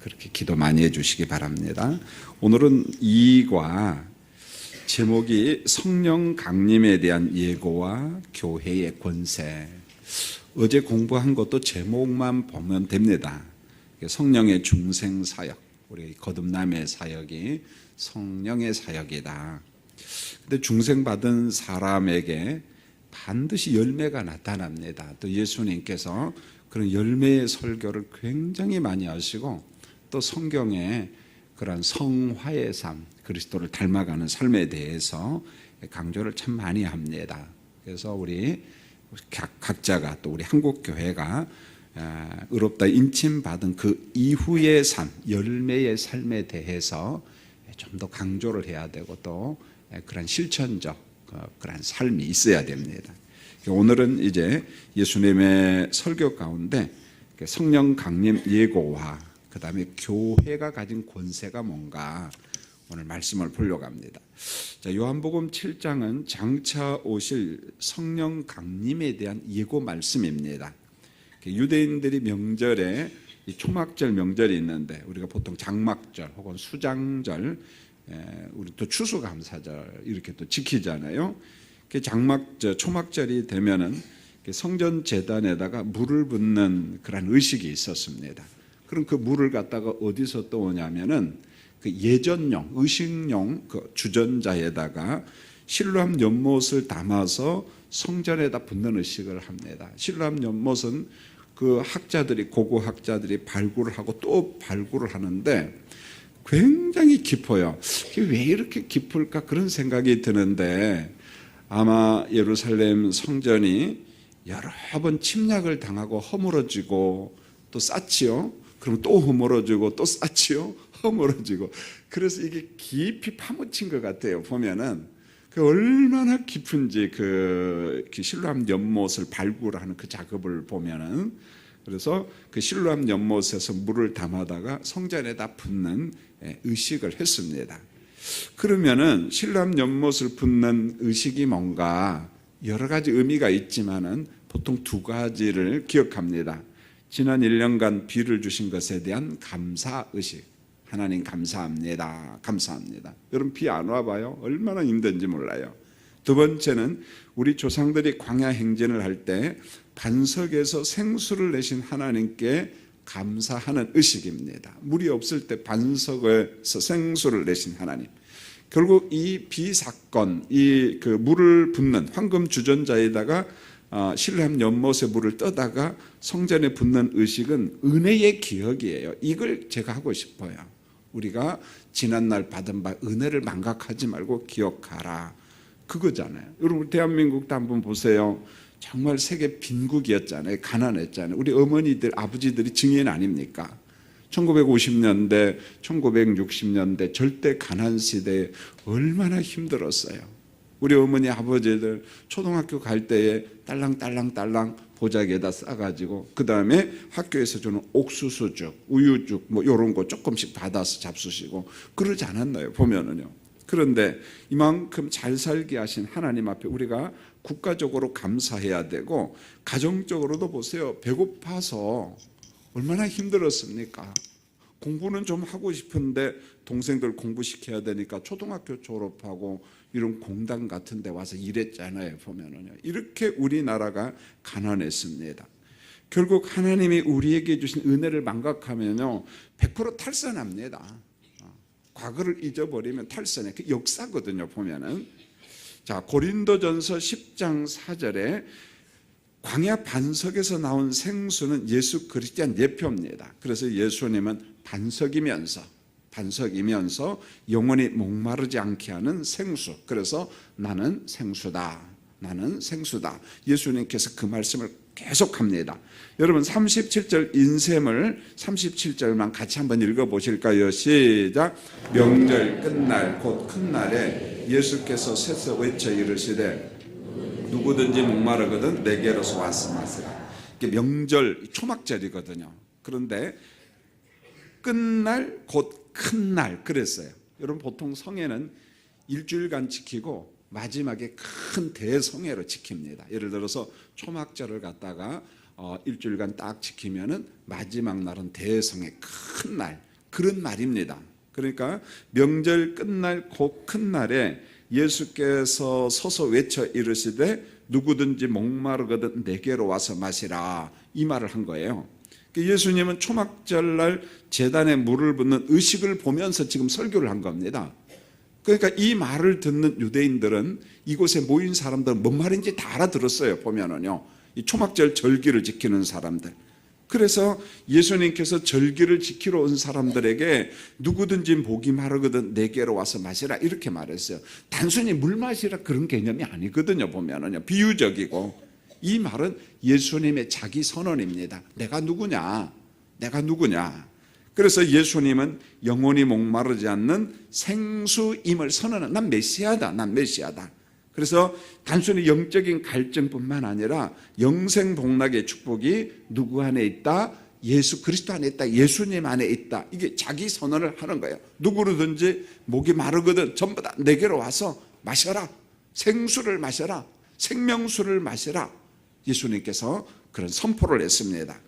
그렇게 기도 많이 해주시기 바랍니다. 오늘은 2과 제목이 성령 강림에 대한 예고와 교회의 권세. 어제 공부한 것도 제목만 보면 됩니다. 성령의 중생 사역, 우리 거듭남의 사역이 성령의 사역이다. 근데 중생받은 사람에게 반드시 열매가 나타납니다. 또 예수님께서 그런 열매의 설교를 굉장히 많이 하시고 또 성경에 그런 성화의 삶, 그리스도를 닮아가는 삶에 대해서 강조를 참 많이 합니다. 그래서 우리 각자가 또 우리 한국교회가 의롭다 인침받은 그 이후의 삶, 열매의 삶에 대해서 좀 더 강조를 해야 되고 또 그런 실천적 그런 삶이 있어야 됩니다. 오늘은 이제 예수님의 설교 가운데 성령 강림 예고와 그 다음에 교회가 가진 권세가 뭔가 오늘 말씀을 보려고 합니다. 자, 요한복음 7장은 장차 오실 성령 강림에 대한 예고 말씀입니다. 유대인들이 명절에 이 초막절 명절이 있는데 우리가 보통 장막절 혹은 수장절, 우리 또 추수감사절 이렇게 또 지키잖아요. 초막절이 되면은 성전 제단에다가 물을 붓는 그런 의식이 있었습니다. 그럼 그 물을 갖다가 어디서 떠오냐면은 그 예전용, 의식용 그 주전자에다가 실로암 연못을 담아서 성전에다 붓는 의식을 합니다. 실로암 연못은 그 학자들이, 고고 학자들이 발굴을 하고 또 발굴을 하는데 굉장히 깊어요. 왜 이렇게 깊을까 그런 생각이 드는데 아마 예루살렘 성전이 여러 번 침략을 당하고 허물어지고 또 쌓지요. 그럼 또 허물어지고 또 쌓지요. 허물어지고. 그래서 이게 깊이 파묻힌 것 같아요. 보면은 그 얼마나 깊은지 그 실로암 연못을 발굴하는 그 작업을 보면은, 그래서 그 실로암 연못에서 물을 담아다가 성전에다 붓는 의식을 했습니다. 그러면은 실로암 연못을 붓는 의식이 뭔가 여러 가지 의미가 있지만은 보통 두 가지를 기억합니다. 지난 1년간 비를 주신 것에 대한 감사 의식. 하나님 감사합니다. 감사합니다. 여러분 비 안 와봐요? 얼마나 힘든지 몰라요. 두 번째는 우리 조상들이 광야 행진을 할 때 반석에서 생수를 내신 하나님께 감사하는 의식입니다. 물이 없을 때 반석에서 생수를 내신 하나님. 결국 이 비 사건, 이 그 물을 붓는 황금 주전자에다가 실로암 연못에 물을 떠다가 성전에 붓는 의식은 은혜의 기억이에요. 이걸 제가 하고 싶어요. 우리가 지난날 받은 바 은혜를 망각하지 말고 기억하라. 그거잖아요. 여러분 대한민국도 한번 보세요. 정말 세계 빈국이었잖아요. 가난했잖아요. 우리 어머니들, 아버지들이 증인 아닙니까? 1950년대, 1960년대 절대 가난 시대에 얼마나 힘들었어요. 우리 어머니, 아버지들 초등학교 갈 때에 딸랑딸랑 보자기에다 싸가지고 그 다음에 학교에서 주는 옥수수죽, 우유죽 뭐 이런 거 조금씩 받아서 잡수시고 그러지 않았나요? 보면은요. 그런데 이만큼 잘 살게 하신 하나님 앞에 우리가 국가적으로 감사해야 되고 가정적으로도 보세요. 배고파서 얼마나 힘들었습니까? 공부는 좀 하고 싶은데 동생들 공부시켜야 되니까 초등학교 졸업하고 이런 공단 같은 데 와서 일했잖아요. 보면은요. 이렇게 우리나라가 가난했습니다. 결국 하나님이 우리에게 주신 은혜를 망각하면요 100% 탈선합니다. 과거를 잊어버리면 탈선해. 그 역사거든요. 보면은. 자, 고린도전서 10장 4절에 광야 반석에서 나온 생수는 예수 그리스도의 예표입니다. 그래서 예수님은 반석이면서 영원히 목마르지 않게 하는 생수. 그래서 나는 생수다. 나는 생수다. 예수님께서 그 말씀을 계속합니다. 여러분 37절 인셈을 37절만 같이 한번 읽어보실까요? 시작. 명절 끝날 곧 큰 날에 예수께서 셋서 외쳐 이르시되 누구든지 목마르거든 내게로서 왔음하시라. 이게 명절 초막절이거든요. 그런데 끝날 곧 큰 날 그랬어요. 여러분 보통 성회는 일주일간 지키고 마지막에 큰 대성회로 지킵니다. 예를 들어서 초막절을 갖다가 일주일간 딱 지키면은 마지막 날은 대성회 큰 날. 그런 말입니다. 그러니까 명절 끝날 그 큰 날에 예수께서 서서 외쳐 이르시되 누구든지 목마르거든 내게로 와서 마시라, 이 말을 한 거예요. 예수님은 초막절날 제단에 물을 붓는 의식을 보면서 지금 설교를 한 겁니다. 그러니까 이 말을 듣는 유대인들은, 이곳에 모인 사람들은 뭔 말인지 다 알아들었어요. 보면은요, 이 초막절 절기를 지키는 사람들. 그래서 예수님께서 절기를 지키러 온 사람들에게 누구든지 목이 마르거든 내게로 와서 마시라, 이렇게 말했어요. 단순히 물 마시라 그런 개념이 아니거든요. 보면은요, 비유적이고, 이 말은 예수님의 자기 선언입니다. 내가 누구냐? 내가 누구냐? 그래서 예수님은 영원히 목마르지 않는 생수임을 선언한, 난 메시아다, 난 메시아다. 그래서 단순히 영적인 갈증뿐만 아니라 영생복락의 축복이 누구 안에 있다? 예수 그리스도 안에 있다, 예수님 안에 있다. 이게 자기 선언을 하는 거예요. 누구로든지 목이 마르거든 전부 다 내게로 와서 마셔라, 생수를 마셔라, 생명수를 마셔라. 예수님께서 그런 선포를 했습니다.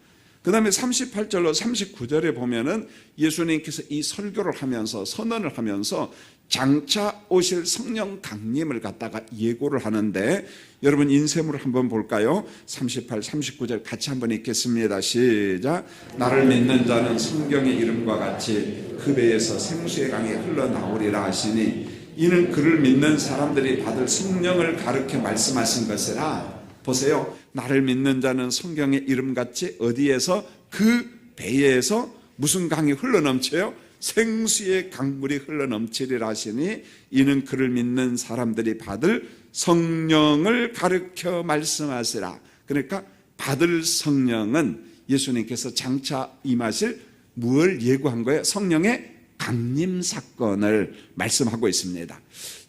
그 다음에 38절로 39절에 보면은 예수님께서 이 설교를 하면서, 선언을 하면서 장차 오실 성령 강림을 갖다가 예고를 하는데, 여러분 인쇄물을 한번 볼까요? 38, 39절 같이 한번 읽겠습니다. 시작. 나를 믿는 자는 성경의 이름과 같이 그 배에서 생수의 강이 흘러나오리라 하시니, 이는 그를 믿는 사람들이 받을 성령을 가르쳐 말씀하신 것이라. 보세요. 나를 믿는 자는 성경의 이름같이 어디에서? 그 배에서 무슨 강이 흘러넘쳐요? 생수의 강물이 흘러넘치리라 하시니, 이는 그를 믿는 사람들이 받을 성령을 가르쳐 말씀하시라. 그러니까 받을 성령은 예수님께서 장차 임하실 무엇을 예고한 거예요? 성령의 강림 사건을 말씀하고 있습니다.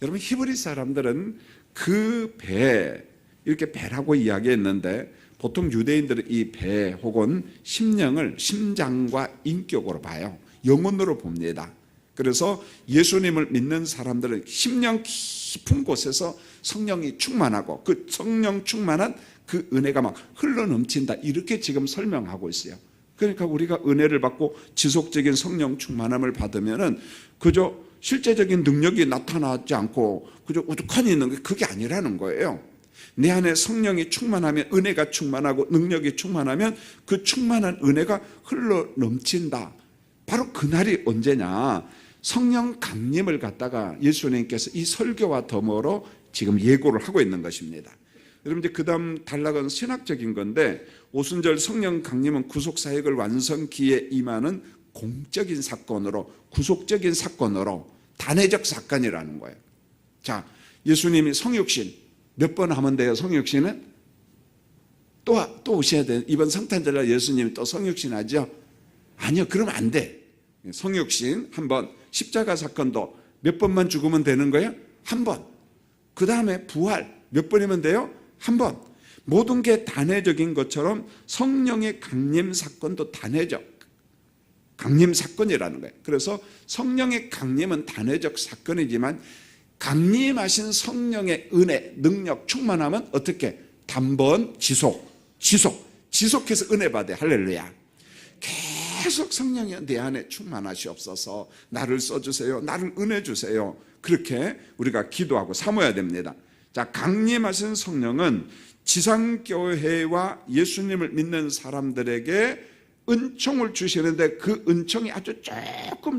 여러분, 히브리 사람들은 그 배, 이렇게 배라고 이야기했는데, 보통 유대인들은 이 배 혹은 심령을 심장과 인격으로 봐요. 영혼으로 봅니다. 그래서 예수님을 믿는 사람들은 심령 깊은 곳에서 성령이 충만하고, 그 성령 충만한 그 은혜가 막 흘러넘친다, 이렇게 지금 설명하고 있어요. 그러니까 우리가 은혜를 받고 지속적인 성령 충만함을 받으면은 그저 실제적인 능력이 나타나지 않고 그저 우두커니 있는 게 그게 아니라는 거예요. 내 안에 성령이 충만하면, 은혜가 충만하고 능력이 충만하면 그 충만한 은혜가 흘러 넘친다. 바로 그날이 언제냐? 성령 강림을 갖다가 예수님께서 이 설교와 더불어 지금 예고를 하고 있는 것입니다. 여러분, 이제 그 다음 단락은 신학적인 건데, 오순절 성령 강림은 구속사역을 완성기에 임하는 공적인 사건으로, 구속적인 사건으로, 단회적 사건이라는 거예요. 자, 예수님이 성육신 몇 번 하면 돼요? 성육신은? 또 오셔야 돼요. 이번 성탄절날 예수님이 또 성육신 하죠? 아니요, 그러면 안 돼. 성육신 한 번, 십자가 사건도 몇 번만 죽으면 되는 거예요? 한 번. 그 다음에 부활 몇 번이면 돼요? 한 번. 모든 게 단회적인 것처럼 성령의 강림 사건도 단회적 강림 사건이라는 거예요. 그래서 성령의 강림은 단회적 사건이지만, 강림하신 성령의 은혜, 능력, 충만함은 어떻게? 단번, 지속해서 은혜 받아요. 할렐루야. 계속 성령이 내 안에 충만하시옵소서, 나를 써주세요, 나를 은혜 주세요. 그렇게 우리가 기도하고 삼아야 됩니다. 자, 강림하신 성령은 지상교회와 예수님을 믿는 사람들에게 은총을 주시는데, 그 은총이 아주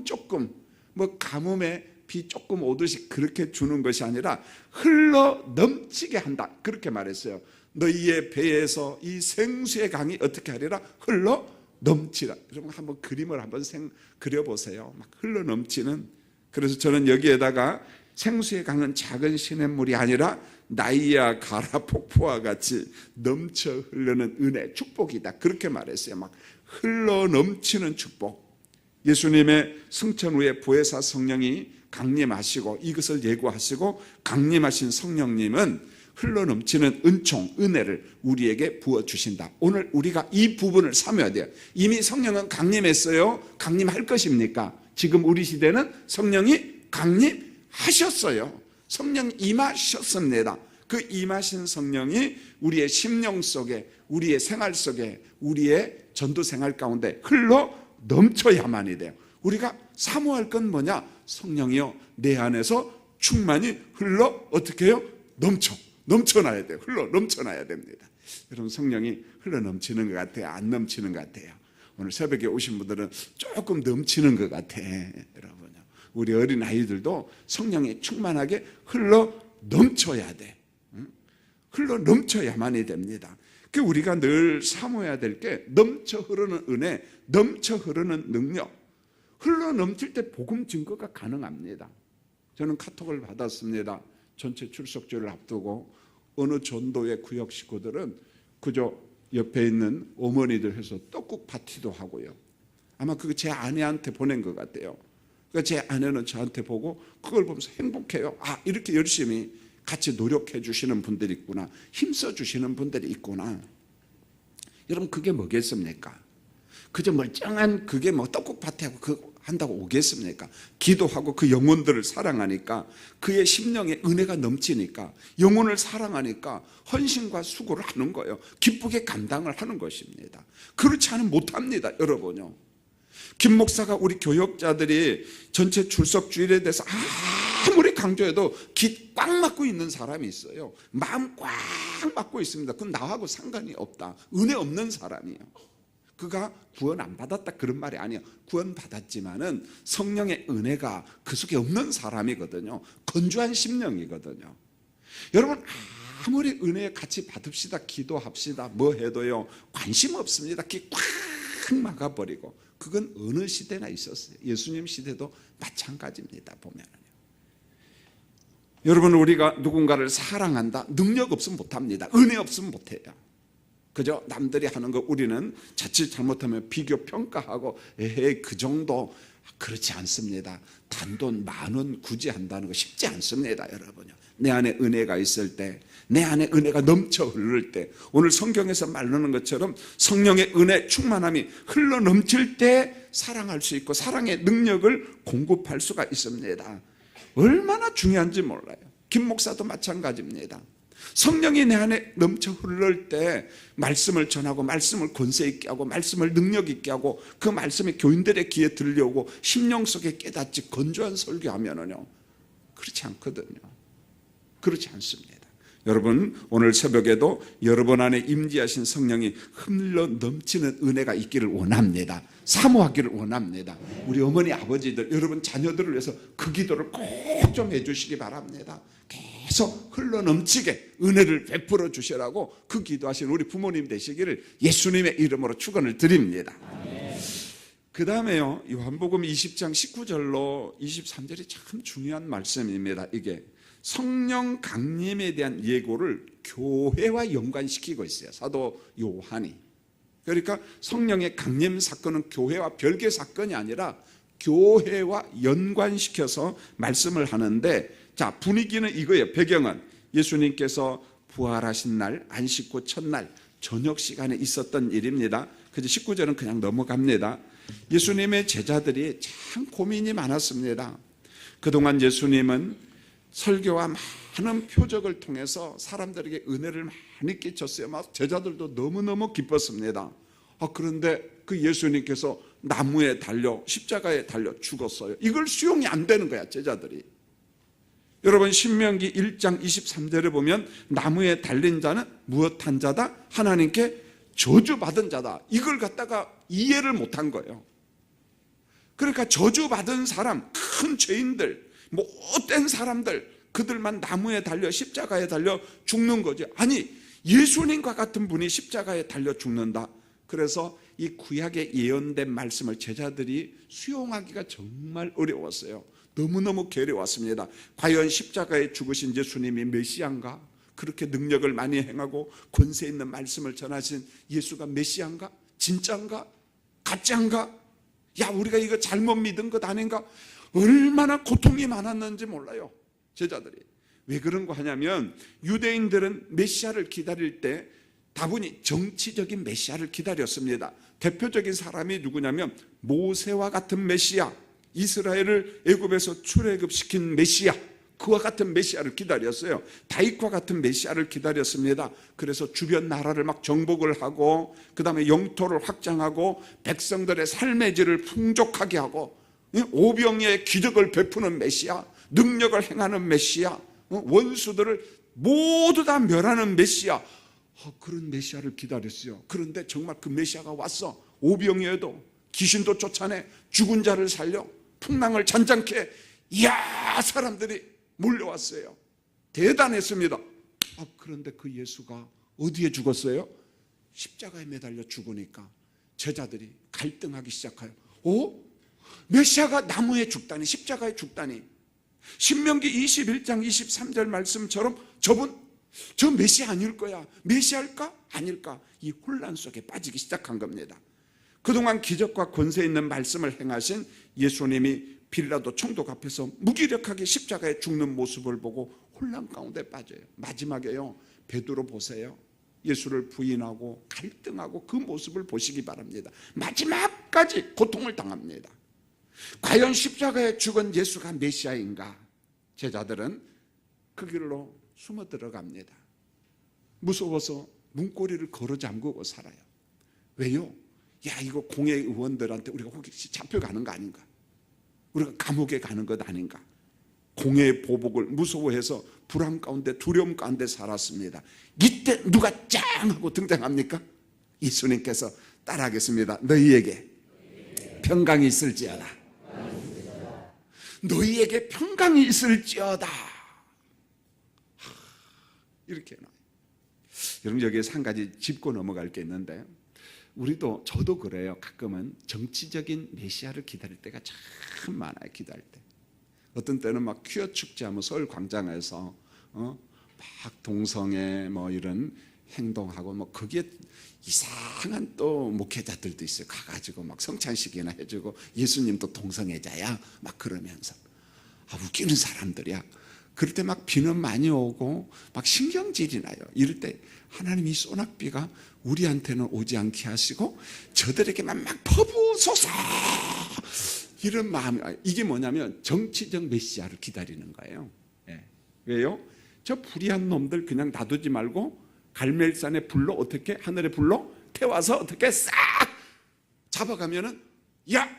조금 뭐 가뭄에 비 조금 오듯이 그렇게 주는 것이 아니라 흘러 넘치게 한다, 그렇게 말했어요. 너희의 배에서 이 생수의 강이 어떻게 하리라? 흘러 넘치라. 여러분, 한번 그림을 한번 그려보세요. 막 흘러 넘치는. 그래서 저는 여기에다가 생수의 강은 작은 시냇물이 아니라 나이아 가라 폭포와 같이 넘쳐 흐르는 은혜, 축복이다, 그렇게 말했어요. 막 흘러 넘치는 축복. 예수님의 승천 후에 보혜사 성령이 강림하시고, 이것을 예고하시고 강림하신 성령님은 흘러넘치는 은총, 은혜를 우리에게 부어주신다. 오늘 우리가 이 부분을 삼아야 돼요. 이미 성령은 강림했어요. 강림할 것입니까? 지금 우리 시대는 성령이 강림하셨어요. 성령이 임하셨습니다. 그 임하신 성령이 우리의 심령 속에, 우리의 생활 속에, 우리의 전도 생활 가운데 흘러 넘쳐야만이 돼요. 우리가 사모할 건 뭐냐? 성령이여 내 안에서 충만히 흘러 어떻게 해요? 넘쳐나야 돼요. 흘러 넘쳐나야 됩니다. 여러분, 성령이 흘러 넘치는 것 같아요? 안 넘치는 것 같아요? 오늘 새벽에 오신 분들은 조금 넘치는 것 같아. 여러분, 우리 어린 아이들도 성령이 충만하게 흘러 넘쳐야 돼. 흘러 넘쳐야만이 됩니다. 그 우리가 늘 사모해야 될 게 넘쳐 흐르는 은혜, 넘쳐 흐르는 능력. 흘러 넘칠 때 복음 증거가 가능합니다. 저는 카톡을 받았습니다. 전체 출석주를 앞두고 어느 전도의 구역 식구들은 그저 옆에 있는 어머니들 해서 떡국 파티도 하고요. 아마 그거 제 아내한테 보낸 것 같아요. 그러니까 제 아내는 저한테 보고 그걸 보면서 행복해요. 아, 이렇게 열심히 같이 노력해 주시는 분들이 있구나. 힘써 주시는 분들이 있구나. 여러분, 그게 뭐겠습니까? 그저 멀쩡한 그게 뭐 떡국 파티하고 그거 한다고 오겠습니까? 기도하고 그 영혼들을 사랑하니까, 그의 심령에 은혜가 넘치니까, 영혼을 사랑하니까 헌신과 수고를 하는 거예요. 기쁘게 감당을 하는 것입니다. 그렇지 않으면 못합니다. 여러분요, 김 목사가 우리 교역자들이 전체 출석 주일에 대해서 아무리 강조해도 기 꽉 막고 있는 사람이 있어요. 마음 꽉 막고 있습니다. 그건 나하고 상관이 없다. 은혜 없는 사람이에요. 그가 구원 안 받았다 그런 말이 아니에요. 구원 받았지만은 성령의 은혜가 그 속에 없는 사람이거든요. 건조한 심령이거든요. 여러분, 아무리 은혜 같이 받읍시다, 기도합시다, 뭐 해도요, 관심 없습니다. 귀 꽉 막아버리고. 그건 어느 시대나 있었어요. 예수님 시대도 마찬가지입니다. 보면은요. 여러분, 우리가 누군가를 사랑한다, 능력 없으면 못합니다. 은혜 없으면 못해요. 그죠? 남들이 하는 거 우리는 자칫 잘못하면 비교 평가하고 에헤이 그 정도, 그렇지 않습니다. 단돈 10,000원 굳이 한다는 거 쉽지 않습니다. 여러분요, 내 안에 은혜가 있을 때, 내 안에 은혜가 넘쳐 흐를 때, 오늘 성경에서 말하는 것처럼 성령의 은혜 충만함이 흘러 넘칠 때 사랑할 수 있고 사랑의 능력을 공급할 수가 있습니다. 얼마나 중요한지 몰라요. 김 목사도 마찬가지입니다. 성령이 내 안에 넘쳐 흐를 때 말씀을 전하고, 말씀을 권세 있게 하고, 말씀을 능력 있게 하고, 그 말씀이 교인들의 귀에 들려오고 심령 속에 깨닫지 건조한 설교하면은요, 그렇지 않거든요. 그렇지 않습니다. 여러분, 오늘 새벽에도 여러분 안에 임재하신 성령이 흘러 넘치는 은혜가 있기를 원합니다. 사모하기를 원합니다. 우리 어머니 아버지들, 여러분 자녀들을 위해서 그 기도를 꼭 좀 해주시기 바랍니다. 계속 흘러 넘치게 은혜를 베풀어 주시라고 그 기도하신 우리 부모님 되시기를 예수님의 이름으로 축원을 드립니다. 그 다음에요, 요한복음 20장 19절로 23절이 참 중요한 말씀입니다. 이게 성령 강림에 대한 예고를 교회와 연관시키고 있어요, 사도 요한이. 그러니까 성령의 강림 사건은 교회와 별개 사건이 아니라 교회와 연관시켜서 말씀을 하는데, 자, 분위기는 이거예요. 배경은 예수님께서 부활하신 날, 안식구 첫날 저녁 시간에 있었던 일입니다. 그래서 19절은 그냥 넘어갑니다. 예수님의 제자들이 참 고민이 많았습니다. 그동안 예수님은 설교와 많은 표적을 통해서 사람들에게 은혜를 많이 끼쳤어요. 막 제자들도 너무너무 기뻤습니다. 그런데 그 예수님께서 나무에 달려 십자가에 달려 죽었어요. 이걸 수용이 안 되는 거야, 제자들이. 여러분, 신명기 1장 23절에 보면 나무에 달린 자는 무엇한 자다? 하나님께 저주받은 자다. 이걸 갖다가 이해를 못한 거예요. 그러니까 저주받은 사람, 큰 죄인들, 못된 사람들, 그들만 나무에 달려 십자가에 달려 죽는 거죠. 아니, 예수님과 같은 분이 십자가에 달려 죽는다. 그래서 이 구약에 예언된 말씀을 제자들이 수용하기가 정말 어려웠어요. 너무너무 괴로웠습니다. 과연 십자가에 죽으신 예수님이 메시아인가? 그렇게 능력을 많이 행하고 권세 있는 말씀을 전하신 예수가 메시아인가? 진짜인가? 가짜인가? 야, 우리가 이거 잘못 믿은 것 아닌가? 얼마나 고통이 많았는지 몰라요, 제자들이. 왜 그런 거 하냐면, 유대인들은 메시아를 기다릴 때 다분히 정치적인 메시아를 기다렸습니다. 대표적인 사람이 누구냐면 모세와 같은 메시아, 이스라엘을 애굽에서 출애굽시킨 메시아, 그와 같은 메시아를 기다렸어요. 다윗과 같은 메시아를 기다렸습니다. 그래서 주변 나라를 막 정복을 하고, 그 다음에 영토를 확장하고 백성들의 삶의 질을 풍족하게 하고, 오병이의 기적을 베푸는 메시아, 능력을 행하는 메시아, 원수들을 모두 다 멸하는 메시아, 그런 메시아를 기다렸어요. 그런데 정말 그 메시아가 왔어. 오병이어도 귀신도 쫓아내, 죽은 자를 살려, 풍랑을 잔잔케, 이야, 사람들이 몰려왔어요. 대단했습니다. 그런데 그 예수가 어디에 죽었어요? 십자가에 매달려 죽으니까 제자들이 갈등하기 시작해요. 메시아가 나무에 죽다니, 십자가에 죽다니. 신명기 21장 23절 말씀처럼 저분 저 메시아 아닐 거야, 메시아일까 아닐까, 이 혼란 속에 빠지기 시작한 겁니다. 그동안 기적과 권세 있는 말씀을 행하신 예수님이 빌라도 총독 앞에서 무기력하게 십자가에 죽는 모습을 보고 혼란 가운데 빠져요. 마지막에요, 베드로 보세요. 예수를 부인하고 갈등하고 그 모습을 보시기 바랍니다. 마지막까지 고통을 당합니다. 과연 십자가에 죽은 예수가 메시아인가? 제자들은 그 길로 숨어 들어갑니다. 무서워서 문고리를 걸어 잠그고 살아요. 왜요? 이거 공회 의원들한테 우리가 혹시 잡혀가는 거 아닌가? 우리가 감옥에 가는 것 아닌가? 공회의 보복을 무서워해서 불안 가운데 두려움 가운데 살았습니다. 이때 누가 짱 하고 등장합니까? 예수님께서 따라하겠습니다. 너희에게 평강이 있을지어다. 너희에게 평강이 있을지어다. 이렇게 나와요. 여러분, 여기에서 한 가지 짚고 넘어갈 게 있는데, 저도 그래요. 가끔은 정치적인 메시아를 기다릴 때가 참 많아요. 기다릴 때. 어떤 때는 막 퀴어 축제하면 서울 광장에서 막 동성애 이런 행동하고 거기에 이상한 또 목회자들도 있어요. 가가지고 막 성찬식이나 해주고 예수님도 동성애자야 막 그러면서 웃기는 사람들이야. 그럴 때 막 비는 많이 오고 막 신경질이 나요. 이럴 때 하나님이 소낙비가 우리한테는 오지 않게 하시고 저들에게만 막 퍼부소서, 이런 마음이, 이게 뭐냐면 정치적 메시아를 기다리는 거예요. 왜요? 저 불의한 놈들 그냥 놔두지 말고 갈멜산에 불로 어떻게 하늘에 불로 태워서 어떻게 싹 잡아가면은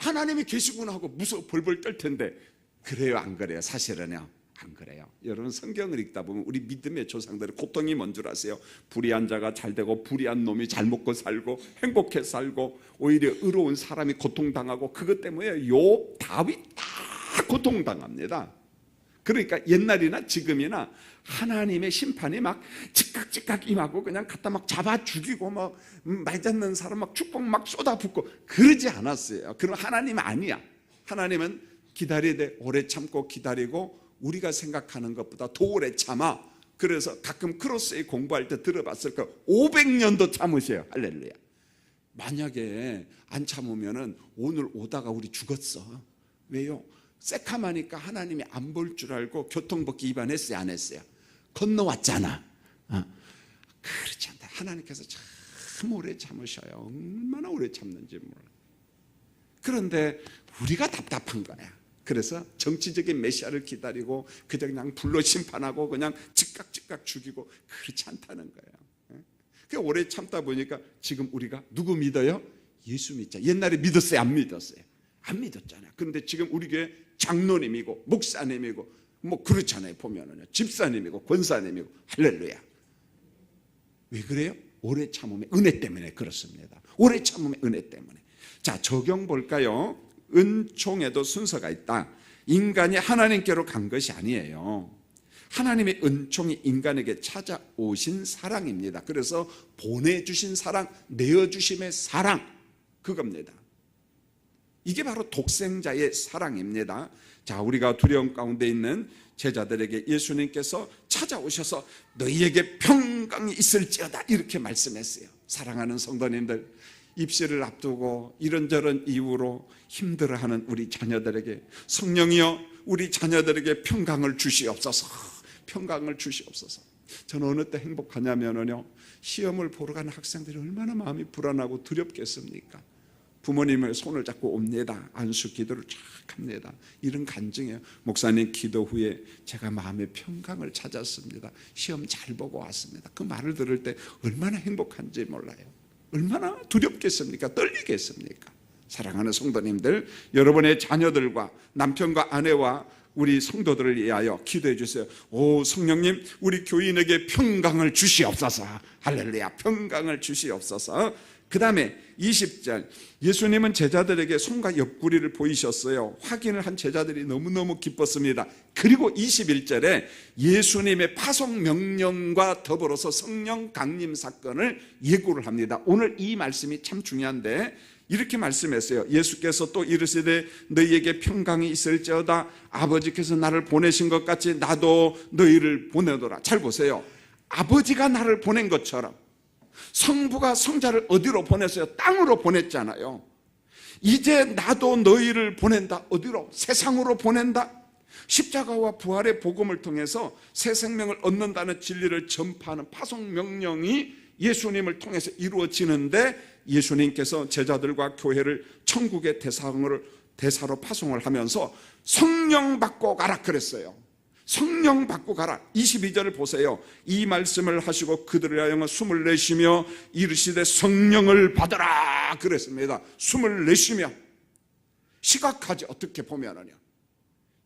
하나님이 계시구나 하고 무서워 벌벌 떨 텐데, 그래요 안 그래요? 사실은요 안 그래요. 여러분, 성경을 읽다 보면 우리 믿음의 조상들의 고통이 뭔 줄 아세요? 불의한 자가 잘 되고 불의한 놈이 잘 먹고 살고 행복해 살고 오히려 의로운 사람이 고통당하고, 그것 때문에 욥, 다윗 다 고통당합니다. 그러니까 옛날이나 지금이나 하나님의 심판이 막 즉각 임하고 그냥 갖다 막 잡아 죽이고 막 맞았는 사람 막 축복 막 쏟아붓고 그러지 않았어요. 그럼 하나님 아니야. 하나님은 기다려야 돼. 오래 참고 기다리고 우리가 생각하는 것보다 더 오래 참아. 그래서 가끔 크로스에 공부할 때 들어봤을 거예요. 500년도 참으셔요. 할렐루야. 만약에 안 참으면은 오늘 오다가 우리 죽었어. 왜요? 새카마니까 하나님이 안 볼 줄 알고 교통법규 위반했어요, 안 했어요? 건너왔잖아. 그렇지 않다. 하나님께서 참 오래 참으셔요. 얼마나 오래 참는지 몰라. 그런데 우리가 답답한 거야. 그래서 정치적인 메시아를 기다리고 그냥 불로 심판하고 그냥 즉각 죽이고, 그렇지 않다는 거예요. 그 오래 참다 보니까 지금 우리가 누구 믿어요? 예수 믿자. 옛날에 믿었어요, 안 믿었어요? 안 믿었잖아요. 그런데 지금 우리 교회 장로님이고 목사님이고 그렇잖아요. 보면은요, 집사님이고 권사님이고. 할렐루야. 왜 그래요? 오래 참음의 은혜 때문에 그렇습니다. 오래 참음의 은혜 때문에. 자, 적용 볼까요? 은총에도 순서가 있다. 인간이 하나님께로 간 것이 아니에요. 하나님의 은총이 인간에게 찾아오신 사랑입니다. 그래서 보내주신 사랑, 내어주심의 사랑, 그겁니다. 이게 바로 독생자의 사랑입니다. 자, 우리가 두려움 가운데 있는 제자들에게 예수님께서 찾아오셔서 너희에게 평강이 있을지어다 이렇게 말씀했어요. 사랑하는 성도님들, 입시를 앞두고 이런저런 이유로 힘들어하는 우리 자녀들에게 성령이여 우리 자녀들에게 평강을 주시옵소서. 평강을 주시옵소서. 저는 어느 때 행복하냐면요, 시험을 보러 가는 학생들이 얼마나 마음이 불안하고 두렵겠습니까? 부모님의 손을 잡고 옵니다. 안수 기도를 쫙 합니다. 이런 간증이에요. 목사님 기도 후에 제가 마음의 평강을 찾았습니다. 시험 잘 보고 왔습니다. 그 말을 들을 때 얼마나 행복한지 몰라요. 얼마나 두렵겠습니까? 떨리겠습니까? 사랑하는 성도님들, 여러분의 자녀들과 남편과 아내와 우리 성도들을 위하여 기도해 주세요. 오 성령님, 우리 교인에게 평강을 주시옵소서. 할렐루야, 평강을 주시옵소서. 그 다음에 20절, 예수님은 제자들에게 손과 옆구리를 보이셨어요. 확인을 한 제자들이 너무너무 기뻤습니다. 그리고 21절에 예수님의 파송 명령과 더불어서 성령 강림 사건을 예고를 합니다. 오늘 이 말씀이 참 중요한데 이렇게 말씀했어요. 예수께서 또 이르시되 너희에게 평강이 있을지어다. 아버지께서 나를 보내신 것 같이 나도 너희를 보내노라. 잘 보세요. 아버지가 나를 보낸 것처럼 성부가 성자를 어디로 보냈어요? 땅으로 보냈잖아요. 이제 나도 너희를 보낸다. 어디로? 세상으로 보낸다. 십자가와 부활의 복음을 통해서 새 생명을 얻는다는 진리를 전파하는 파송 명령이 예수님을 통해서 이루어지는데, 예수님께서 제자들과 교회를 천국의 대사로 파송을 하면서 성령 받고 가라 그랬어요. 성령 받고 가라. 22절을 보세요. 이 말씀을 하시고 그들을 하여 숨을 내쉬며 이르시되 성령을 받으라 그랬습니다. 숨을 내쉬며. 시각하지 어떻게 보면은요.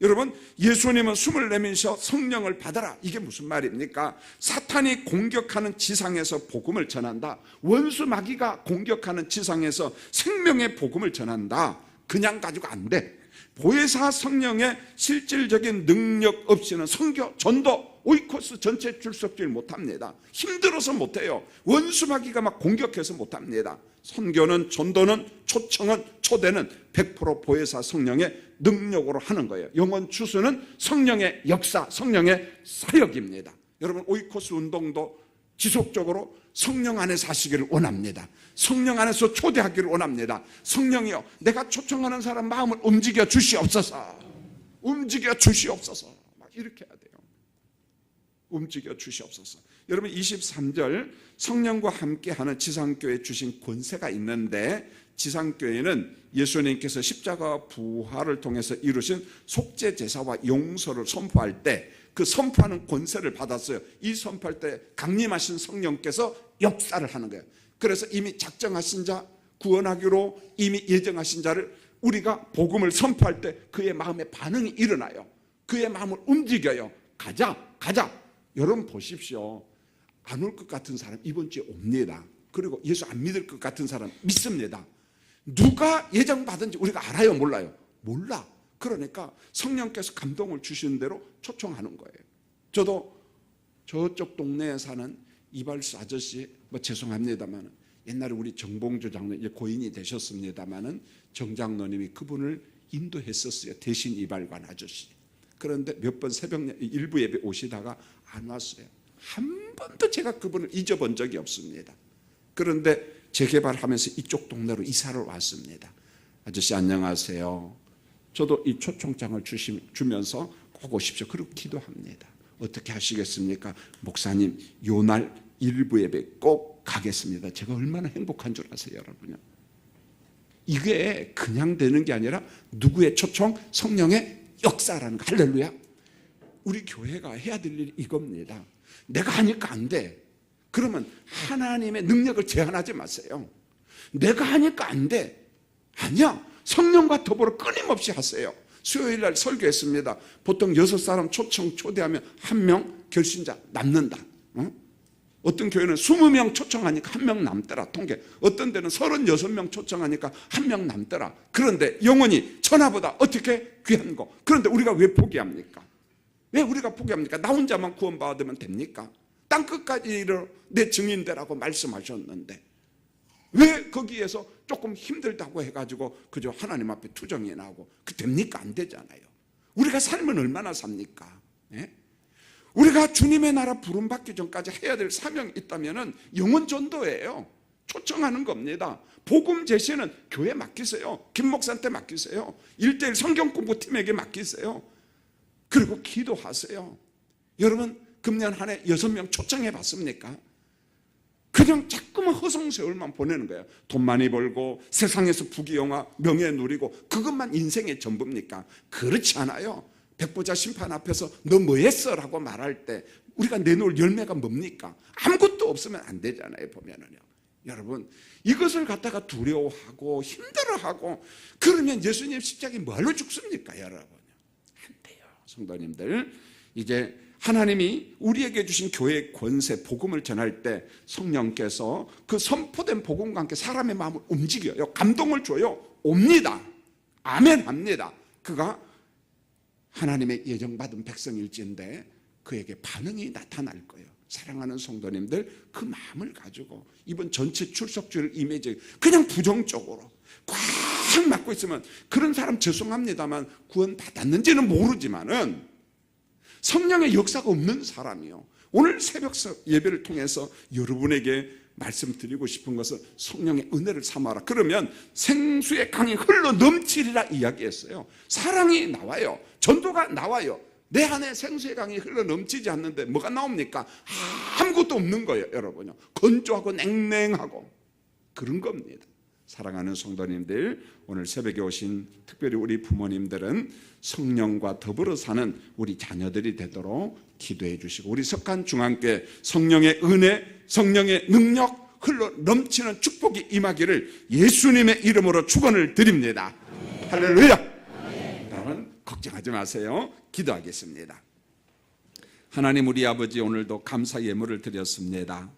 여러분, 예수님은 숨을 내면서 성령을 받아라. 이게 무슨 말입니까? 사탄이 공격하는 지상에서 복음을 전한다. 원수 마귀가 공격하는 지상에서 생명의 복음을 전한다. 그냥 가지고 안 돼. 보혜사 성령의 실질적인 능력 없이는 선교, 전도, 오이코스 전체 출석질 못합니다. 힘들어서 못해요. 원수 마귀가 막 공격해서 못합니다. 선교는, 전도는, 초청은, 초대는 100% 보혜사 성령의 능력으로 하는 거예요. 영원 추수는 성령의 역사, 성령의 사역입니다. 여러분, 오이코스 운동도 지속적으로 성령 안에서 하시기를 원합니다. 성령 안에서 초대하기를 원합니다. 성령이여, 내가 초청하는 사람 마음을 움직여 주시옵소서. 움직여 주시옵소서. 막 이렇게 해야 돼요. 움직여 주시옵소서. 여러분, 23절, 성령과 함께하는 지상교회 주신 권세가 있는데, 지상교회는 예수님께서 십자가와 부활을 통해서 이루신 속죄제사와 용서를 선포할 때 그 선포하는 권세를 받았어요. 이 선포할 때 강림하신 성령께서 역사를 하는 거예요. 그래서 이미 작정하신 자, 구원하기로 이미 예정하신 자를 우리가 복음을 선포할 때 그의 마음에 반응이 일어나요. 그의 마음을 움직여요. 가자. 여러분 보십시오. 안 올 것 같은 사람 이번 주에 옵니다. 그리고 예수 안 믿을 것 같은 사람 믿습니다. 누가 예정받은지 우리가 알아요? 몰라요? 몰라. 그러니까 성령께서 감동을 주시는 대로 초청하는 거예요. 저도 저쪽 동네에 사는 이발소 아저씨, 죄송합니다만 옛날에 우리 정봉주 장로님, 이제 고인이 되셨습니다만은 정장로님이 그분을 인도했었어요. 대신 이발관 아저씨. 그런데 몇 번 새벽 일부 예배 오시다가 안 왔어요. 한 번도 제가 그분을 잊어본 적이 없습니다. 그런데 재개발하면서 이쪽 동네로 이사를 왔습니다. 아저씨 안녕하세요. 저도 이 초청장을 주면서 꼭 오십시오. 그리고 기도합니다. 어떻게 하시겠습니까? 목사님, 요날 일부 예배 꼭 가겠습니다. 제가 얼마나 행복한 줄 아세요, 여러분요? 이게 그냥 되는 게 아니라 누구의 초청? 성령의 역사라는 거. 할렐루야. 우리 교회가 해야 될 일이 이겁니다. 내가 하니까 안 돼. 그러면 하나님의 능력을 제한하지 마세요. 내가 하니까 안 돼. 아니야. 성령과 더불어 끊임없이 하세요. 수요일 날 설교했습니다. 보통 6사람 초대하면 1명 결신자 남는다. 어떤 교회는 20명 초청하니까 1명 남더라. 통계. 어떤 데는 36명 초청하니까 1명 남더라. 그런데 영혼이 천하보다 어떻게 귀한 거. 그런데 우리가 왜 포기합니까? 왜 우리가 포기합니까? 나 혼자만 구원받으면 됩니까? 땅끝까지 내 증인되라고 말씀하셨는데 왜 거기에서 조금 힘들다고 해가지고 그저 하나님 앞에 투정이 나고 그 됩니까? 안 되잖아요. 우리가 삶은 얼마나 삽니까? 예? 우리가 주님의 나라 부름받기 전까지 해야 될 사명이 있다면 영혼 전도예요. 초청하는 겁니다. 복음 제시는 교회 맡기세요. 김 목사한테 맡기세요. 1:1 성경 공부팀에게 맡기세요. 그리고 기도하세요. 여러분 금년 한 해 6명 초청해 봤습니까? 그냥 자꾸만 허송세월만 보내는 거예요. 돈 많이 벌고 세상에서 부귀영화 명예 누리고 그것만 인생의 전부입니까? 그렇지 않아요. 백보자 심판 앞에서 너 뭐 했어? 라고 말할 때 우리가 내놓을 열매가 뭡니까? 아무것도 없으면 안 되잖아요. 보면은요. 여러분, 이것을 갖다가 두려워하고 힘들어하고 그러면 예수님 십자가에 뭘로 죽습니까, 여러분? 안 돼요, 성도님들. 이제 하나님이 우리에게 주신 교회의 권세, 복음을 전할 때 성령께서 그 선포된 복음과 함께 사람의 마음을 움직여요. 감동을 줘요. 옵니다. 아멘 합니다. 그가 하나님의 예정받은 백성일지인데 그에게 반응이 나타날 거예요. 사랑하는 성도님들, 그 마음을 가지고 이번 전체 출석주일 이미지 그냥 부정적으로 꽉 막고 있으면 그런 사람 죄송합니다만 구원 받았는지는 모르지만은 성령의 역사가 없는 사람이요. 오늘 새벽 예배를 통해서 여러분에게 말씀드리고 싶은 것은 성령의 은혜를 삼아라. 그러면 생수의 강이 흘러 넘치리라 이야기했어요. 사랑이 나와요. 전도가 나와요. 내 안에 생수의 강이 흘러 넘치지 않는데 뭐가 나옵니까? 아무것도 없는 거예요, 여러분요. 건조하고 냉랭하고 그런 겁니다. 사랑하는 성도님들, 오늘 새벽에 오신 특별히 우리 부모님들은 성령과 더불어 사는 우리 자녀들이 되도록 기도해 주시고, 우리 석간중앙교회 성령의 은혜, 성령의 능력 흘러 넘치는 축복이 임하기를 예수님의 이름으로 축원을 드립니다. 할렐루야. 여러분 걱정하지 마세요. 기도하겠습니다. 하나님, 우리 아버지, 오늘도 감사 예물을 드렸습니다.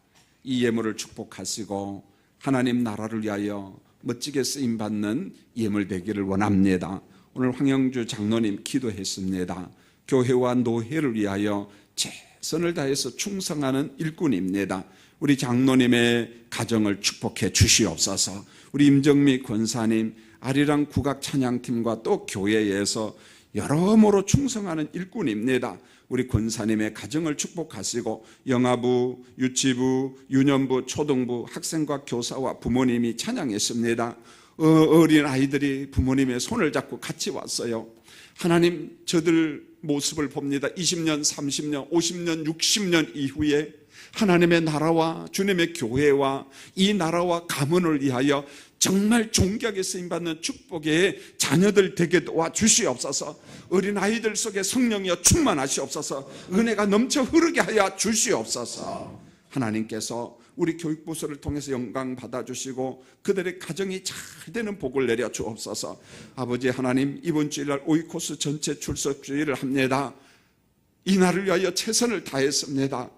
이 예물을 축복하시고 하나님 나라를 위하여 멋지게 쓰임받는 예물 되기를 원합니다. 오늘 황영주 장로님 기도했습니다. 교회와 노회를 위하여 최선을 다해서 충성하는 일꾼입니다. 우리 장로님의 가정을 축복해 주시옵소서. 우리 임정미 권사님, 아리랑 국악 찬양팀과 또 교회에서 여러모로 충성하는 일꾼입니다. 우리 권사님의 가정을 축복하시고 영아부, 유치부, 유년부, 초등부, 학생과 교사와 부모님이 찬양했습니다. 어린 아이들이 부모님의 손을 잡고 같이 왔어요. 하나님, 저들 모습을 봅니다. 20년, 30년, 50년, 60년 이후에 하나님의 나라와 주님의 교회와 이 나라와 가문을 위하여 정말 존귀하게 쓰임받는 축복의 자녀들 되게 도와주시옵소서. 어린아이들 속에 성령이여 충만하시옵소서. 은혜가 넘쳐 흐르게 하여 주시옵소서. 하나님께서 우리 교육부서를 통해서 영광 받아주시고 그들의 가정이 잘 되는 복을 내려 주옵소서. 아버지 하나님, 이번 주일날 오이코스 전체 출석주일을 합니다. 이 날을 위하여 최선을 다했습니다.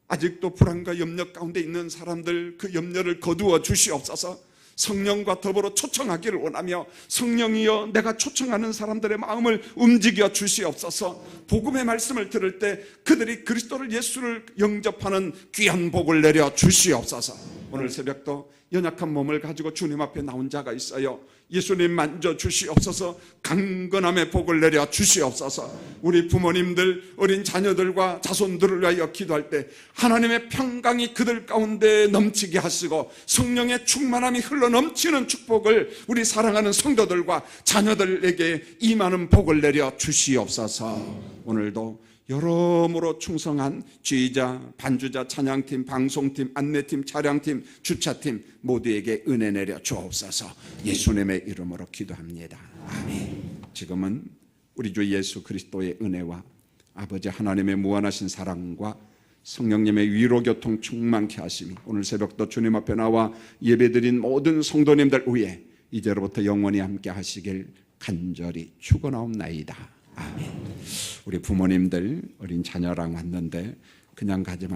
아직도 불안과 염려 가운데 있는 사람들, 그 염려를 거두어 주시옵소서. 성령과 더불어 초청하기를 원하며 성령이여 내가 초청하는 사람들의 마음을 움직여 주시옵소서. 복음의 말씀을 들을 때 그들이 그리스도를, 예수를 영접하는 귀한 복을 내려 주시옵소서. 오늘 새벽도 연약한 몸을 가지고 주님 앞에 나온 자가 있어요. 예수님 만져 주시옵소서. 강건함의 복을 내려 주시옵소서. 우리 부모님들, 어린 자녀들과 자손들을 위하여 기도할 때 하나님의 평강이 그들 가운데 넘치게 하시고 성령의 충만함이 흘러 넘치는 축복을 우리 사랑하는 성도들과 자녀들에게 임하는 복을 내려 주시옵소서. 오늘도 여러모로 충성한 지휘자, 반주자, 찬양팀, 방송팀, 안내팀, 차량팀, 주차팀 모두에게 은혜 내려 주옵소서. 예수님의 이름으로 기도합니다. 아멘. 지금은 우리 주 예수 그리스도의 은혜와 아버지 하나님의 무한하신 사랑과 성령님의 위로교통 충만케 하심이 오늘 새벽도 주님 앞에 나와 예배드린 모든 성도님들 위해 이제로부터 영원히 함께 하시길 간절히 축원하옵나이다. 아멘. 우리 부모님들 어린 자녀랑 왔는데 그냥 가지 마.